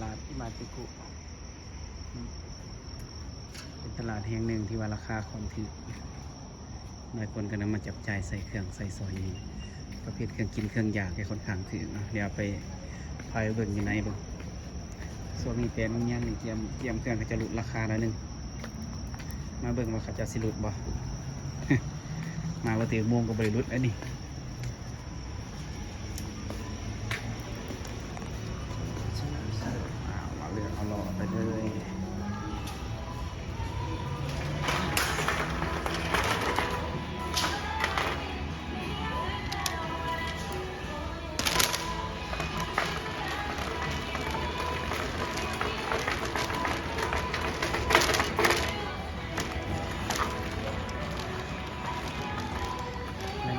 ลาดอิมาจิกุเป็นตลาดแห่งหนึ่งที่ว่าราคาของถูกหลายคนก็นำมาจับจ่ายใส่เครื่องใส่ซอยประเภทเครื่องกินเครื่องอยากให้ค่อนข้างถือเนาะเดี๋ยวไปพายเบิ่งอยู่ไหนเบิ่งส่วนนี้เป็นมันยังนี่เตรียมเครื่องก็จะลดราคาหน่อยนึงมาเบิ่งว่าเขาจะสิลดบ่ มาว่าตีม่วงก็บริลุดอันนี้มาเลือกเอาหล่อไปเลย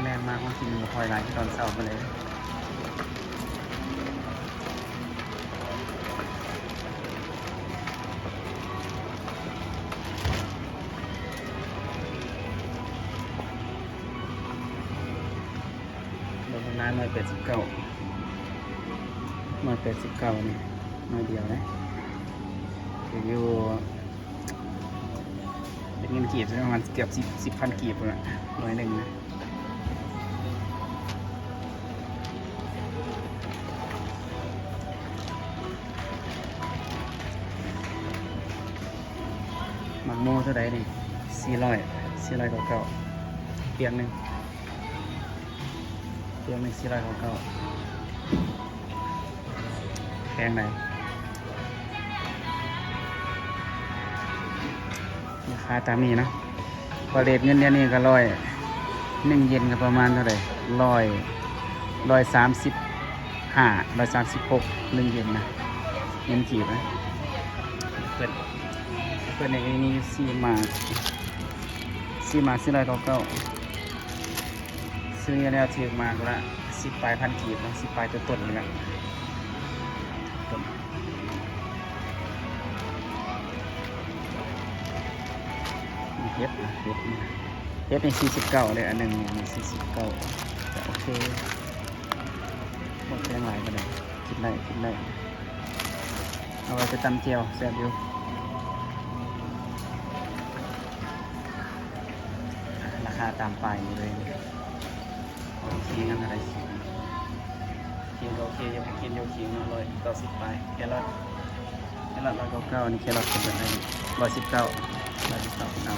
แรงๆมากมันกินคอยไลน์ตอนเช้ามาเลยลงน้ำ189นี่น้อยเดียวนะอยู่เป็นเงินกีบประมาณเกือบ10,000 กีบเลยร้อยหนึ่งนะหมักโม่เท่าไหร่นี่400เก่าเปียงหนึ่ง400เก่าแพงไหนราคาตามนี้นะพอเรทเงินเดือนนี้ก็1 เยนก็ประมาณเท่าไหร่135 1 เยนนะเงินกีบนะเปิดในนี้4 มา400เก่าซื้อแล้วถือมาก็ละ10 ปลายพันกีบนะ10 ปลายต้นๆนี่แหละเฮ็ดใน49เลยอันหนึ่งมี49จะโอเคหมดแรงหลายก็ได้กินได้เอาไว้ไปตำเจียวแซ่บอยู่ราคาตามป้ายนี่เลยโอเคงั้นอะไรกินโอเคยังไม่กินโยคิง190 ปลายแครอท199นี่แครอทเป็นแบบไหน119เอา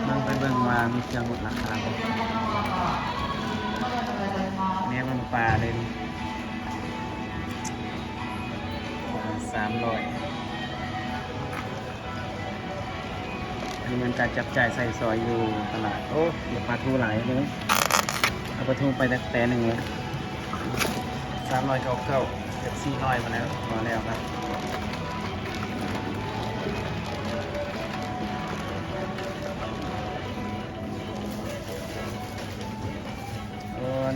นั่งไปเบิ่งมามีเครื่องลดราคาแม่เบิ่งปลาเลย300นี่มันการจับจ่ายใส่ซอยอยู่ตลาดโอ้เดี๋ยวปลาทูหลายเลยเอาปลาทูไปแต่หนึ่งเลย300เกือบ400มาแล้วครับ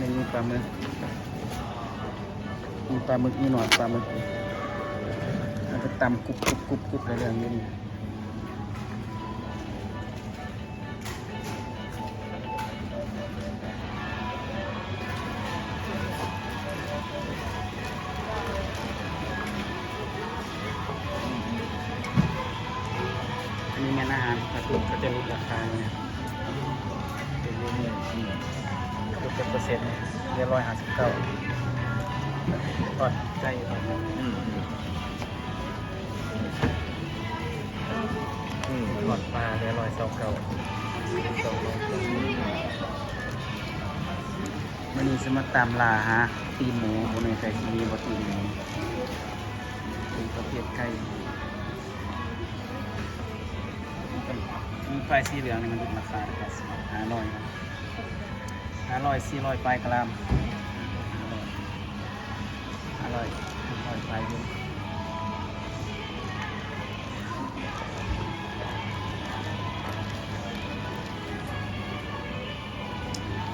นี่มีปลาหมึกมีหนวดปลาหมึกมันจะตำกุบในเรื่องนี้อันนี้แม่อาหารปลาทูก็จะลดราคาเนี่ยเป็นเรื่อยๆลดเป็นเปอร์เซ็นต์เรียบ159ทอดใกล้อยู่ทอดปลาเรียบ129มันนี่สมาตามลาฮะตีนหมูบนในไก่ที่มีบะตีนหมูเป็นประเภทไก่มีไฟสีเหลืองนี่มันดูราคา500 400 ปลายกรัม500 ปลายอยู่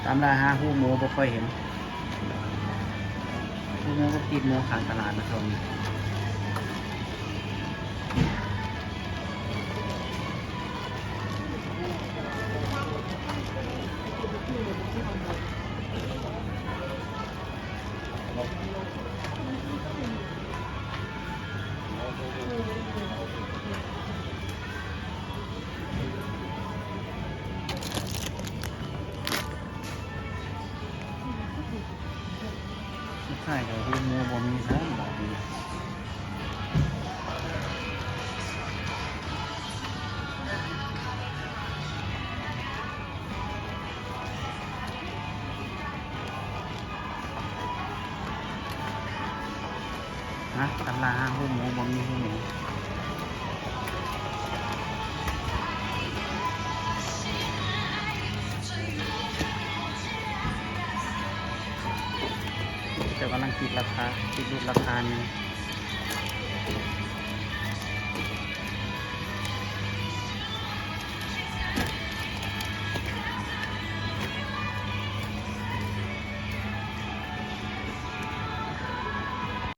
ตามราคาหูหมูบ่ค่อยเห็นหู คือเนื้อก็ตีนเนื้อขางตลาดนะทองใช่แต่คือเนื้อบมีซะแบบนี้นะตลาดหูหมูบมีหูหมูแต่กำลังคิดราคาคิดรูปราคานี่